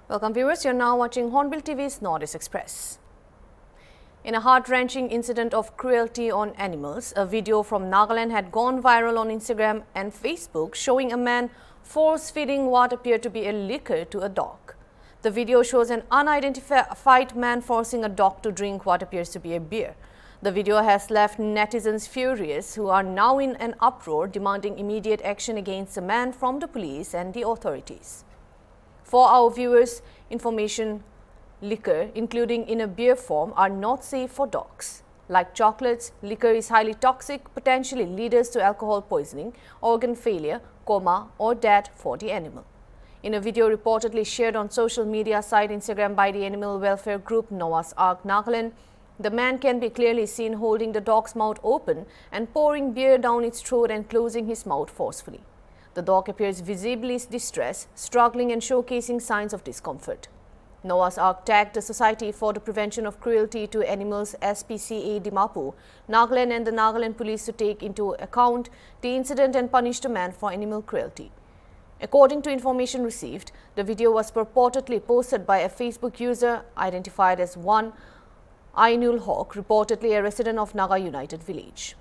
Welcome viewers, you're now watching Hornbill TV's Northeast Express. In a heart-wrenching incident of cruelty on animals, a video from Nagaland had gone viral on Instagram and Facebook showing a man force-feeding what appeared to be a liquor to a dog. The video shows an unidentified man forcing a dog to drink what appears to be a beer. The video has left netizens furious, who are now in an uproar demanding immediate action against the man from the police and the authorities. For our viewers' information, liquor, including in a beer form, are not safe for dogs. Like chocolates, liquor is highly toxic, potentially leads to alcohol poisoning, organ failure, coma, or death for the animal. In a video reportedly shared on social media site Instagram by the animal welfare group Noah's Ark Nagaland, the man can be clearly seen holding the dog's mouth open and pouring beer down its throat and closing his mouth forcefully. The dog appears visibly distressed, struggling and showcasing signs of discomfort. Noah's Ark tagged the Society for the Prevention of Cruelty to Animals SPCA Dimapur, Nagaland and the Nagaland police to take into account the incident and punish the man for animal cruelty. According to information received, the video was purportedly posted by a Facebook user identified as one Ainul Hawk, reportedly a resident of Naga United Village.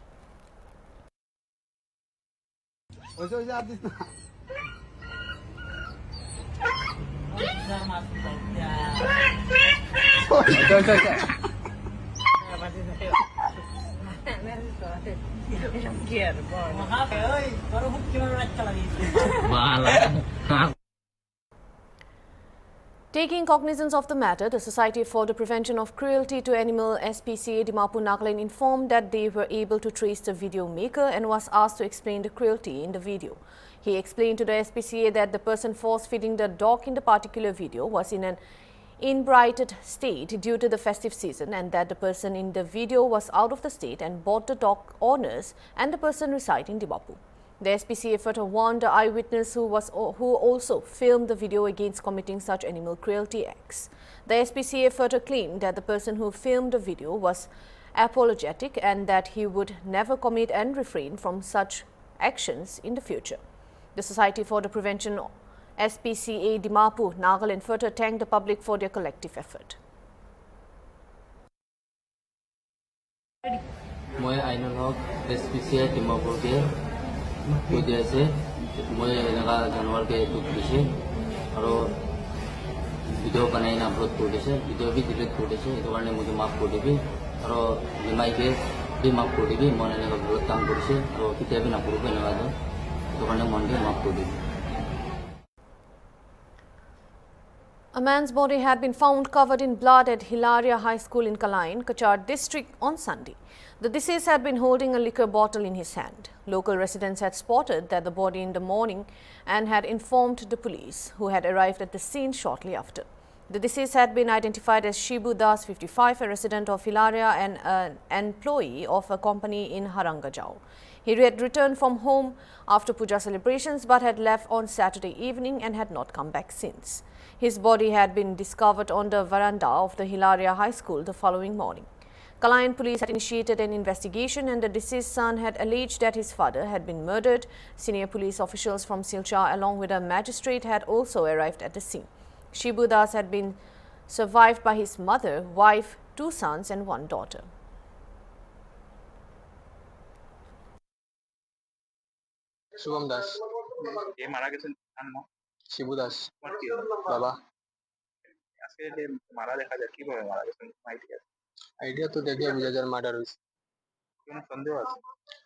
Taking cognizance of the matter, the Society for the Prevention of Cruelty to Animals SPCA Dimapur Nagaland informed that they were able to trace the video maker and was asked to explain the cruelty in the video. He explained to the SPCA that the person force-feeding the dog in the particular video was in an inebriated state due to the festive season, and that the person in the video was out of the state and both the dog owners and the person residing in Dimapur. The SPCA further warned the eyewitness who also filmed the video against committing such animal cruelty acts. The SPCA further claimed that the person who filmed the video was apologetic and that he would never commit and refrain from such actions in the future. The Society for the Prevention SPCA Dimapur Nagaland further thanked the public for their collective effort. मैं आइनल हक SPCA Dimapur के वजह से मैं लगा जानवर के दुख से और वीडियो बनाई ना अपलोड कर दिए वीडियो भी डिलीट कर दिए तो करने मुझे माफ कर दी और लिमाई के भी माफ कर दी मैंने लगा बहुत काम कर दिए और कितने भी ना प्रूफ लगा दो तो करने मन के माफ कर दी. A man's body had been found covered in blood at Hilaria High School in Kalain, Kachar district on Sunday. The deceased had been holding a liquor bottle in his hand. Local residents had spotted the body in the morning and had informed the police, who had arrived at the scene shortly after. The deceased had been identified as Shibu Das, 55, a resident of Hilaria and an employee of a company in Harangajao. He had returned from home after puja celebrations but had left on Saturday evening and had not come back since. His body had been discovered on the veranda of the Hilaria High School the following morning. Kalayan police had initiated an investigation and the deceased son had alleged that his father had been murdered. Senior police officials from Silchar along with a magistrate had also arrived at the scene. Shibu Das had been survived by his mother, wife, 2 sons and 1 daughter. Shubham दास ये मारा গেছেন তার নাম শিবু দাস তোমার কি হয়? বাবা আজকে যে মারা দেখা যায় কিভাবে মারা গেছেন আইডিয়া আইডিয়া তো দেখে বুঝা যায় মার্ডার হয়েছে কোনো সন্দেহ আছে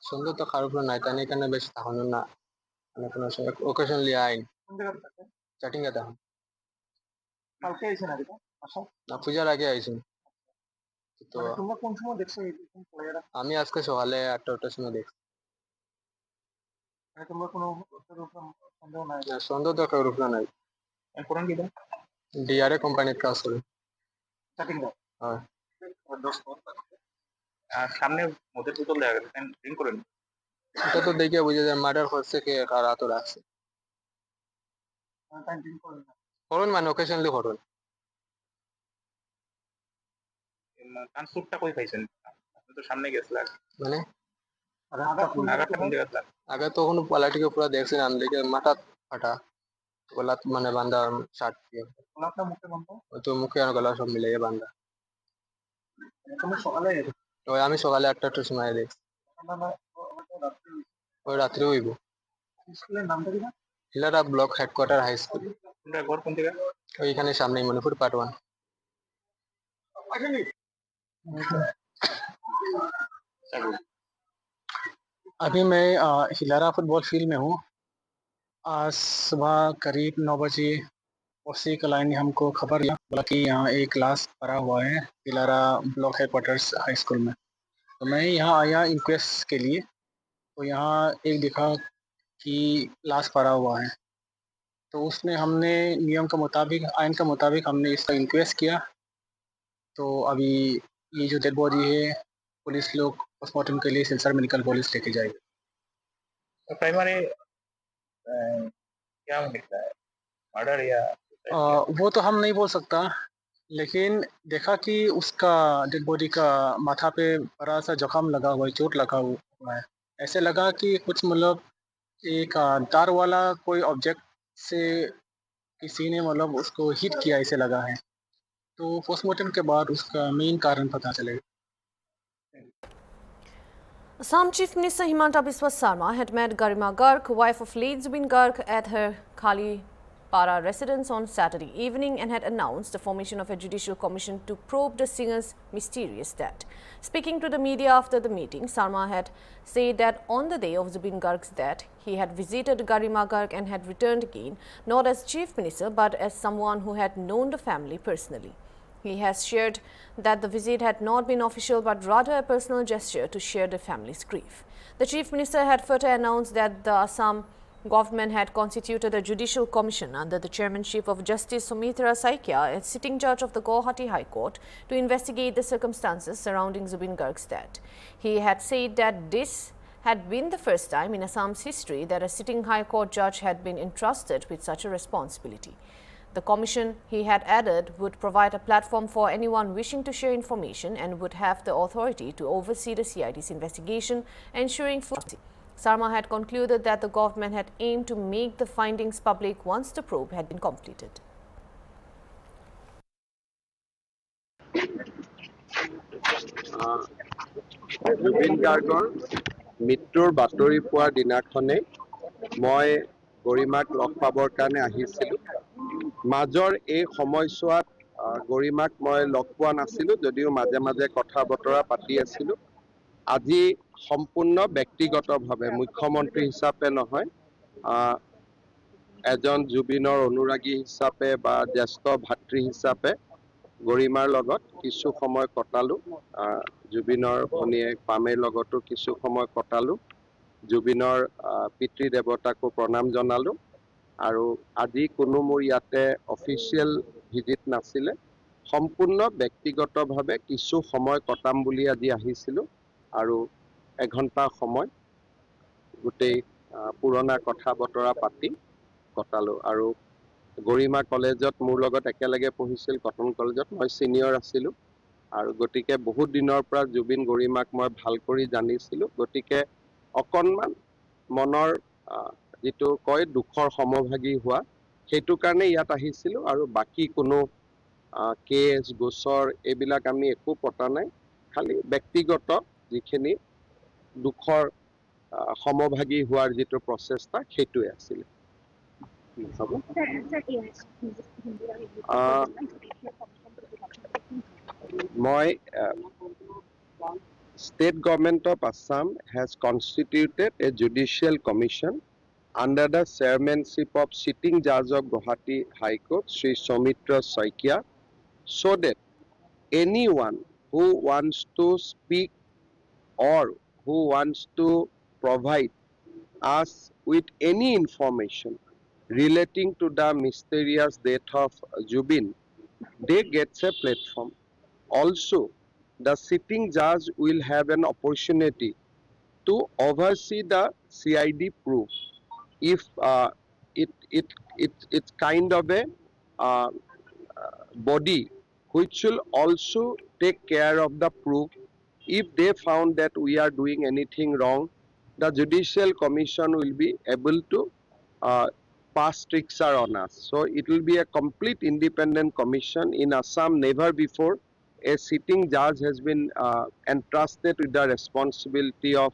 সন্দেহ তো কারোর উপর নাই তাই এখানে বেশি তাহলে না মানে কোনো ওকেশনলি আইন কোন জায়গা থেকে চাটিং এ তাহলে কালকে আইছেন আগে আচ্ছা না পূজার আগে আইছি তো তোমরা কোন সময় দেখছো এরকম প্লেয়াররা আমি আজকে সকালে 8টার সময় দেখছি মানে তোমরা কোনো সন্দেহ নাই না সন্দেহ তো কারোর উপর নাই কোরআন কি দেন ডিআরএ কোম্পানির কাজ করে চাটিং দাও হ্যাঁ সামনে মধ্যে বোতল দেওয়া গেছে ড্রিঙ্ক করেন এটা তো দেখে বুঝা যায় মার্ডার করছে কে কার হাত রাখছে ড্রিঙ্ক করেন করুন মানে ওকেশনলি করুন ট্রান্সপোর্টটা কই পাইছেন আপনি তো সামনে গেছিলেন মানে আগাটা কোন জায়গাতে আগে তো কোনো কোয়ালিটিকে পুরো দেখছেন আমি দেখে মাথা ফাটা গলাত মানে বান্ধা শার্ট দিয়ে গলাটা মুখে বন্ধ তো মুখে আর গলা সব মিলিয়ে বান্ধা। তুমি সকালে ওই আমি সকালে 8টার সময় দেখছি। ওই রাত্রে হইব। স্কুলের নামটা কি না Hilara block headquarter high school. তোমরা ঘর কোন থেকে ওইখানে সামনেই মণিপুর পার্ট 1। अभी मैं हिलारा फुटबॉल फील्ड में हूँ। आज सुबह करीब 9 बजे उसी क्लाइंट ने हमको खबर दिया, बोला कि यहाँ एक क्लास पड़ा हुआ है हिलारा ब्लॉक हेडक्वार्टर्स हाई स्कूल में। तो मैं यहाँ आया इंक्वेस्ट के लिए। तो यहाँ एक दिखा कि क्लास पड़ा हुआ है, तो उसमें हमने नियम के मुताबिक आइन के मुताबिक हमने इसका इंक्वेस्ट किया। तो अभी ये जो डेड बॉडी है पुलिस लोग पोस्टमार्टम के लिए सिलसर मेडिकल कॉलेज लेके जाएगी। तो प्राइमरी क्या निकला है मर्डर या वो तो हम नहीं बोल सकता, लेकिन देखा कि उसका डेड बॉडी का माथा पे बड़ा सा जख्म लगा हुआ है, चोट लगा हुआ है। ऐसे लगा कि कुछ मतलब एक तार वाला कोई ऑब्जेक्ट से किसी ने मतलब उसको हिट किया ऐसे लगा है। तो पोस्टमार्टम के बाद उसका मेन कारण पता चलेगा। Assam Chief Minister Himanta Biswa Sarma had met Garima Garg, wife of late Zubin Garg, at her Khalipara residence on Saturday evening and had announced the formation of a judicial commission to probe the singer's mysterious death. Speaking to the media after the meeting, Sarma had said that on the day of Zubin Garg's death, he had visited Garima Garg and had returned again, not as Chief Minister but as someone who had known the family personally. He has shared that the visit had not been official but rather a personal gesture to share the family's grief. The Chief Minister had further announced that the Assam government had constituted a judicial commission under the chairmanship of Justice Sumitra Saikia, a sitting judge of the Guwahati High Court, to investigate the circumstances surrounding Zubin Garg's death. He had said that this had been the first time in Assam's history that a sitting High Court judge had been entrusted with such a responsibility. The commission, he had added, would provide a platform for anyone wishing to share information and would have the authority to oversee the CID's investigation, ensuring full safety. Sarma had concluded that the government had aimed to make the findings public once the probe had been completed. Zubeen গাৰ্গৰ মৃত্যুৰ বাতৰি পোৱাৰ দিনাখনে মই গৰিমাক log পাবৰ কাৰণে আহিছিলোঁ। মাজৰ এই সময়ছোৱাত গৰিমাক মই লগ পোৱা নাছিলোঁ, যদিও মাজে মাজে কথা বতৰা পাতি আছিলোঁ। আজি সম্পূৰ্ণ ব্যক্তিগতভাৱে মুখ্যমন্ত্ৰী হিচাপে নহয়, এজন জুবিনৰ অনুৰাগী হিচাপে বা জ্যেষ্ঠ ভাতৃ হিচাপে গৰিমাৰ লগত কিছু সময় কটালোঁ। জুবিনৰ ভনীয়েক পামেৰ লগতো কিছু সময় কটালোঁ। জুবিনৰ পিতৃ দেৱতাকো প্ৰণাম জনালোঁ। আৰু আজি কোনো মোৰ ইয়াতে অফিচিয়েল ভিজিট নাছিলে, সম্পূৰ্ণ ব্যক্তিগতভাৱে কিছু সময় কটাম বুলি আজি আহিছিলোঁ। আৰু এঘণ্টা সময় গোটেই পুৰণা কথা বতৰা পাতি কটালোঁ। আৰু গৰিমা কলেজত মোৰ লগত একেলগে পঢ়িছিল, কটন কলেজত। মই ছিনিয়ৰ আছিলোঁ আৰু গতিকে বহুত দিনৰ পৰা জুবিন গৰিমাক মই ভাল কৰি জানিছিলোঁ। গতিকে অকণমান মনৰ যিটো কয় দুখৰ সমভাগী হোৱা, সেইটো কাৰণে ইয়াত আহিছিলোঁ। আৰু বাকী কোনো কেছ গোচৰ এইবিলাক আমি একো পতা নাই, খালি ব্যক্তিগত যিখিনি দুখৰ সমভাগী হোৱাৰ যিটো প্ৰচেষ্টা সেইটোৱে আছিলে। মই State Government of Assam has constituted a judicial commission under the chairmanship of sitting judge of Guwahati High Court, Sri Soumitra Saikia, so that anyone who wants to speak or who wants to provide us with any information relating to the mysterious death of Zubin, they get a platform. Also, the sitting judge will have an opportunity to oversee the CID proof. If it's kind of a body which will also take care of the proof. If they found that we are doing anything wrong, the Judicial Commission will be able to past tricks are on us. So it will be a complete independent commission. In Assam, never before a sitting judge has been entrusted with the responsibility of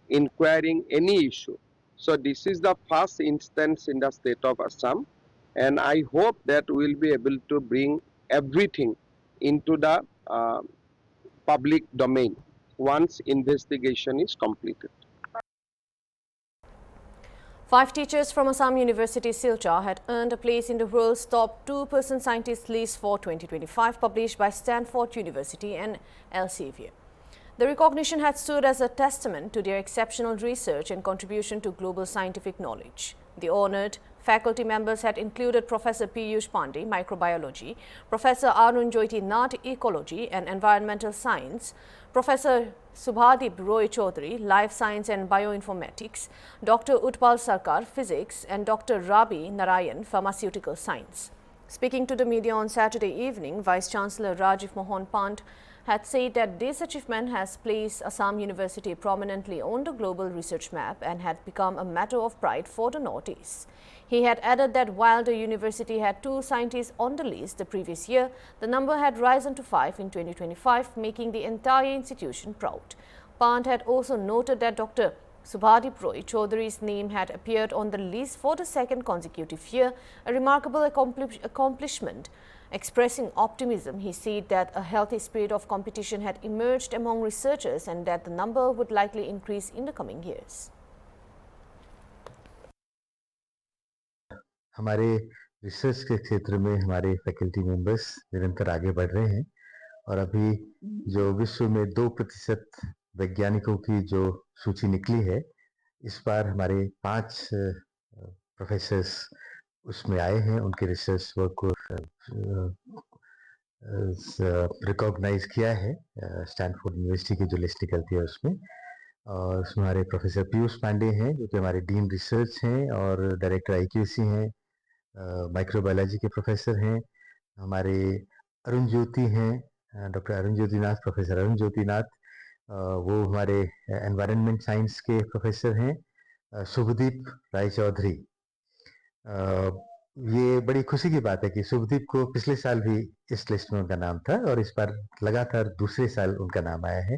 inquiring any issue. So this is the first instance in the state of Assam, and I hope that we will be able to bring everything into the public domain once investigation is completed. 5 teachers from Assam University, Silchar had earned a place in the world's top 2% scientists list for 2025, published by Stanford University and Elsevier. The recognition had stood as a testament to their exceptional research and contribution to global scientific knowledge. The honored faculty members had included Professor Piyush Pandey, Microbiology, Professor Arun Jyoti Nath, Ecology and Environmental Science, Professor Subhadip Roy Chaudhary, Life Science and Bioinformatics, Dr. Utpal Sarkar, Physics, and Dr. Rabi Narayan, Pharmaceutical Science. Speaking to the media on Saturday evening, Vice-Chancellor Rajiv Mohan Pant had said that this achievement has placed Assam University prominently on the global research map and had become a matter of pride for the Northeast. He had added that while the university had 2 scientists on the list the previous year, the number had risen to 5 in 2025, making the entire institution proud. Pant had also noted that Dr. Subhadip Roy Chaudhary's name had appeared on the list for the second consecutive year, a remarkable accomplishment. Expressing optimism, he said that a healthy spirit of competition had emerged among researchers and that the number would likely increase in the coming years. हमारे research के क्षेत्र में हमारे faculty members निरंतर आगे बढ़ रहे हैं और अभी जो विश्व में 2% वैज्ञानिकों की जो सूची निकली है, इस बार हमारे 5 प्रोफेसर्स उसमें आए हैं। उनके रिसर्च वर्क को रिकॉग्नाइज किया है स्टैनफोर्ड यूनिवर्सिटी की जो लिस्ट निकलती है उसमें। और उसमें हमारे प्रोफेसर पीयूष पांडे हैं जो कि हमारे डीन रिसर्च हैं और डायरेक्टर आईक्यूसी हैं, माइक्रोबायोलॉजी के प्रोफेसर हैं। हमारे अरुण ज्योति हैं, डॉक्टर अरुण ज्योति नाथ, प्रोफेसर अरुण ज्योति नाथ, वो हमारे एनवायरनमेंट साइंस के प्रोफेसर हैं। शुभदीप राय चौधरी, ये बड़ी खुशी की बात है कि शुभदीप को पिछले साल भी इस लिस्ट में उनका नाम था और इस बार लगातार दूसरे साल उनका नाम आया है।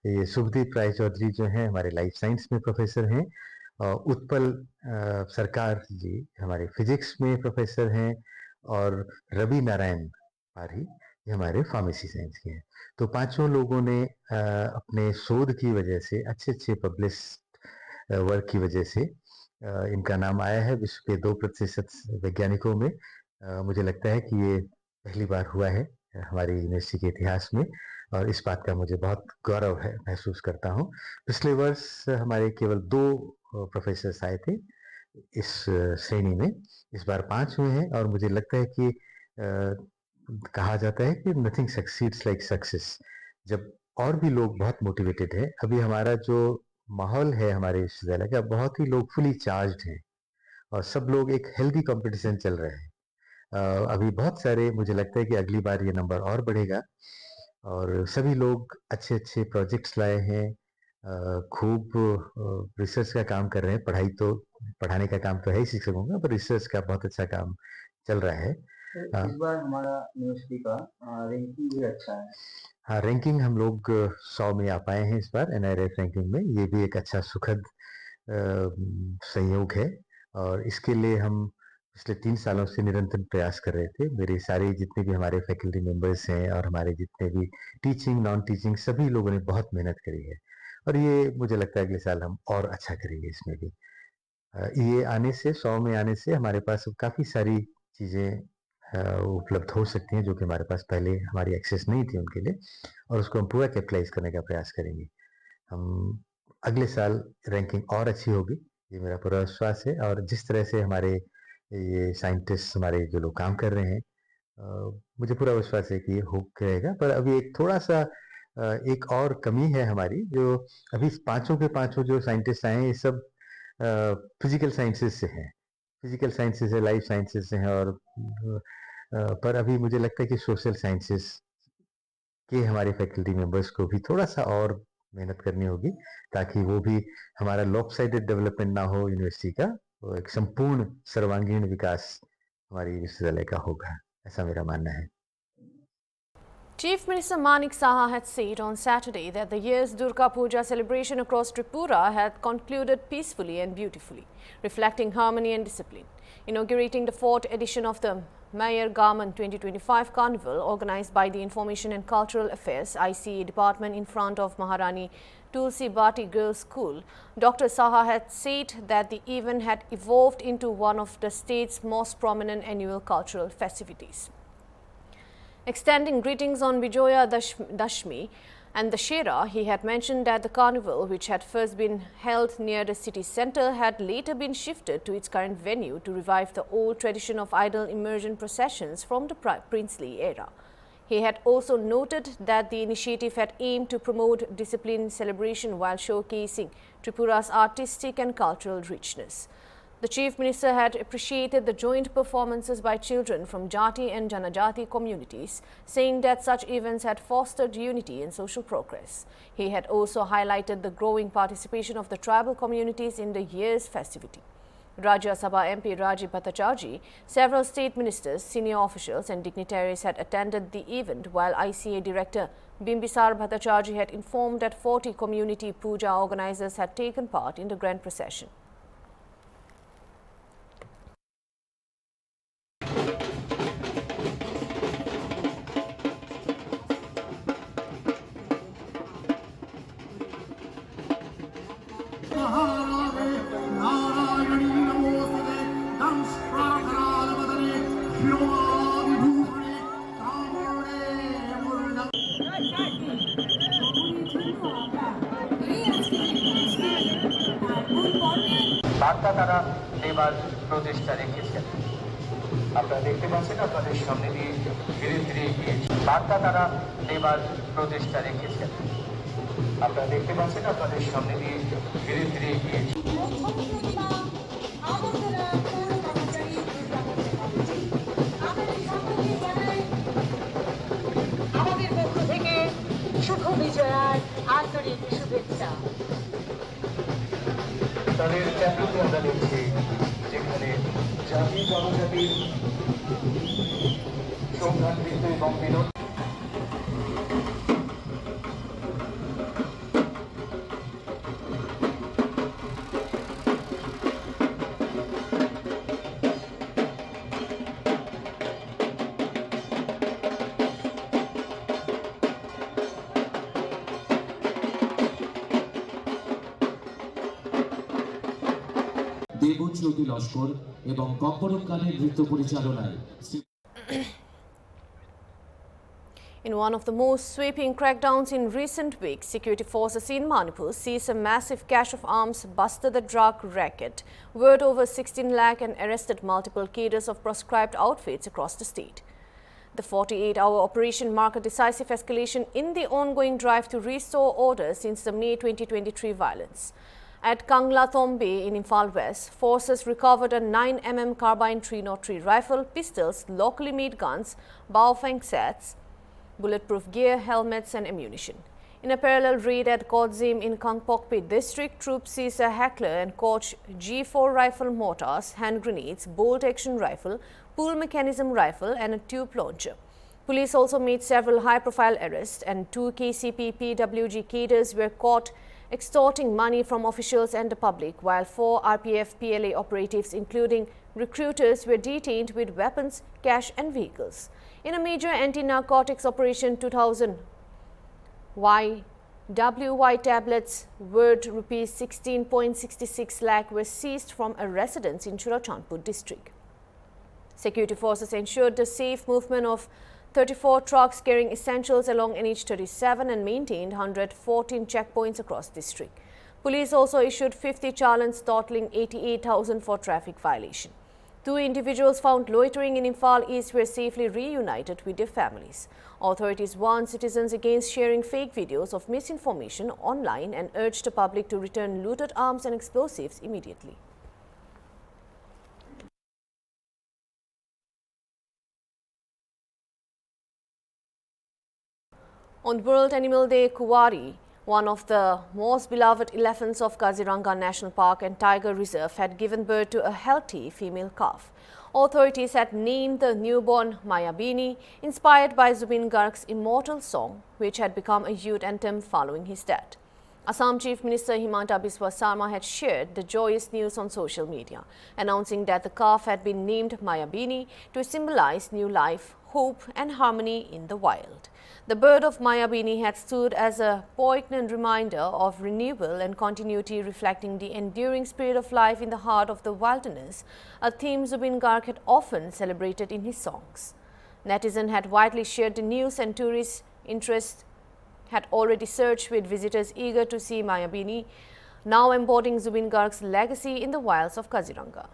ये शुभदीप राय चौधरी जो हैं हमारे लाइफ साइंस में प्रोफेसर हैं और उत्पल सरकार जी हमारे फिजिक्स में प्रोफेसर हैं और रवि नारायण पारी ये हमारे फार्मेसी साइंस के हैं। तो 5 लोगों ने अपने शोध की वजह से अच्छे पब्लिश वर्क की वजह से इनका नाम आया है विश्व के 2% वैज्ञानिकों में। मुझे लगता है कि ये पहली बार हुआ है हमारी यूनिवर्सिटी के इतिहास में और इस बात का मुझे बहुत गौरव है, महसूस करता हूँ। पिछले वर्ष हमारे केवल 2 प्रोफेसर्स आए थे इस श्रेणी में, इस बार 5 हुए हैं और मुझे लगता है कि कहा जाता है कि नथिंग सक्सीड्स लाइक सक्सेस। जब और भी लोग बहुत मोटिवेटेड है, अभी हमारा जो माहौल है हमारे विश्वविद्यालय का, बहुत ही लोग फुली चार्ज्ड हैं और सब लोग एक हेल्दी कंपटीशन चल रहे हैं। अभी बहुत सारे, मुझे लगता है कि अगली बार ये नंबर और बढ़ेगा और सभी लोग अच्छे प्रोजेक्ट्स लाए हैं, खूब रिसर्च का काम कर रहे हैं। पढ़ाई तो पढ़ाने का काम तो है ही शिक्षकों का, पर रिसर्च का बहुत अच्छा काम चल रहा है। इस बार हमारा यूनिवर्सिटी का रैंकिंग भी अच्छा है। हाँ, रैंकिंग हम लोग 100 में आ पाए हैं इस बार एनआईआरएफ रैंकिंग में। ये भी एक अच्छा सुखद संयोग है और इसके लिए हम पिछले 3 सालों से निरंतर प्रयास कर रहे थे। मेरे सारे जितने भी हमारे फैकल्टी मेंबर्स हैं और हमारे जितने भी टीचिंग नॉन टीचिंग सभी लोगों ने बहुत मेहनत करी है और ये मुझे लगता है अगले साल हम और अच्छा करेंगे इसमें भी। ये आने से 100 में आने से हमारे पास काफ़ी सारी चीज़ें उपलब्ध हो सकती हैं जो कि हमारे पास पहले हमारी एक्सेस नहीं थी उनके लिए और उसको हम पूरा कैपिटलाइज करने का प्रयास करेंगे। हम अगले साल रैंकिंग और अच्छी होगी, ये मेरा पूरा विश्वास है। और जिस तरह से हमारे ये साइंटिस्ट हमारे जो लोग काम कर रहे हैं, मुझे पूरा विश्वास है कि ये हो रहेगा। पर अभी एक थोड़ा सा एक और कमी है हमारी, जो अभी 5 के 5 जो साइंटिस्ट आए हैं ये सब फिजिकल साइंसेस से हैं, फिजिकल साइंसेस से, लाइफ साइंसेस से हैं और पर अभी मुझे लगता है कि सोशल साइंसेस के हमारे फैकल्टी मेंबर्स को भी थोड़ा सा और मेहनत करनी होगी ताकि वो भी हमारा लॉपसाइडेड डेवलपमेंट ना हो यूनिवर्सिटी का, वो एक संपूर्ण सर्वांगीण विकास हमारी विश्वविद्यालय का होगा, ऐसा मेरा मानना है। Chief Minister Manik Saha had said on Saturday that the year's Durga Puja celebration across Tripura had concluded peacefully and beautifully, reflecting harmony and discipline. Inaugurating the 4th edition of the Mayor Garment 2025 Carnival, organized by the Information and Cultural Affairs ICA department in front of Maharani Tulsi Bati Girls School, Dr. Saha had said that the event had evolved into one of the state's most prominent annual cultural festivities. Extending greetings on Vijoya Dashmi and Dashera, he had mentioned that the carnival, which had first been held near the city centre, had later been shifted to its current venue to revive the old tradition of idol immersion processions from the princely era. He had also noted that the initiative had aimed to promote disciplined celebration while showcasing Tripura's artistic and cultural richness. The Chief Minister had appreciated the joint performances by children from Jati and Janajati communities, saying that such events had fostered unity and social progress. He had also highlighted the growing participation of the tribal communities in the year's festivity. Rajya Sabha MP Rajiv Bhattacharjee, several state ministers, senior officials and dignitaries had attended the event, while ICA Director Bimbisar Bhattacharjee had informed that 40 community puja organizers had taken part in the grand procession. বার্তা তারা দেবার প্রচেষ্টা রেখেছেন। আপনারা দেখতে পাচ্ছেন আপনাদের সামনে দিয়ে ধীরে ধীরে এগিয়ে বার্তা তারা দেবার প্রচেষ্টা রেখেছেন। আপনারা দেখতে পাচ্ছেন আপনাদের সামনে দিয়ে ধীরে ধীরে এগিয়ে আমাদের পক্ষ থেকে শুভ বিজয়ার আন্তরিক শুভেচ্ছা। তাদের চ্যানেলকে আমরা দেখছি, যেখানে জাতি জনজাতির সৌভ্রাতৃত্ব এবং বিনোদ দেবজ্যোতি লস্কর এবং কম্পরকালের নৃত্য পরিচালনায়। In one of the most sweeping crackdowns in recent weeks, security forces in Manipur seized a massive cache of arms, busted the drug racket, worth over 16 lakh and arrested multiple cadres of proscribed outfits across the state. The 48-hour operation marked a decisive escalation in the ongoing drive to restore order since the May 2023 violence. At Kangla Thombe in Imphal West, forces recovered a 9mm carbine 303 rifle, pistols, locally made guns, Baofeng sets, bulletproof gear, helmets and ammunition. In a parallel raid at Kodzim in Kangpokpi district, troops seized a Heckler and Koch G4 rifle mortars, hand grenades, bolt-action rifle, pull mechanism rifle and a tube launcher. Police also made several high-profile arrests, and 2 KCP PWG cadres were caught extorting money from officials and the public, while 4 RPF PLA operatives, including recruiters, were detained with weapons, cash and vehicles. In a major anti-narcotics operation, 2,000 YWY tablets worth rupees 16.66 lakh were seized from a residence in Churachandpur district. Security forces ensured the safe movement of 34 trucks carrying essentials along NH37 and maintained 114 checkpoints across district. Police also issued 50 challans totaling 88,000 for traffic violation. 2 individuals found loitering in Imphal East were safely reunited with their families. Authorities warned citizens against sharing fake videos of misinformation online and urged the public to return looted arms and explosives immediately. On World Animal Day, Kuwari One of the most beloved elephants of Kaziranga National Park and Tiger Reserve had given birth to a healthy female calf. Authorities had named the newborn Mayabini, inspired by Zubin Garg's immortal song, which had become a youth anthem following his death. Assam Chief Minister Himanta Biswa Sarma had shared the joyous news on social media, announcing that the calf had been named Mayabini to symbolize new life, hope and harmony in the wild. The bird of Mayabini had stood as a poignant reminder of renewal and continuity, reflecting the enduring spirit of life in the heart of the wilderness, a theme Zubin Garg had often celebrated in his songs. Netizens had widely shared the news and tourist interest had already surged, with visitors eager to see Mayabini, now embodying Zubin Garg's legacy in the wilds of Kaziranga.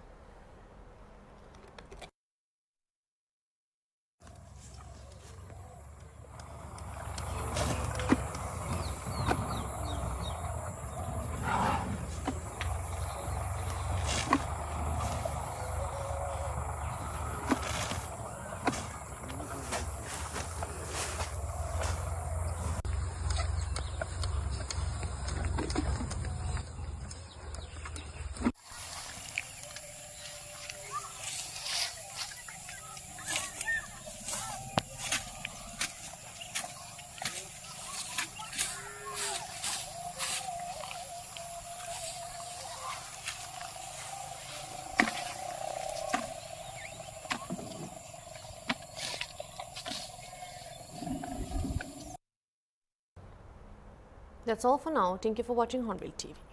That's all for now. Thank you for watching Hornbill TV.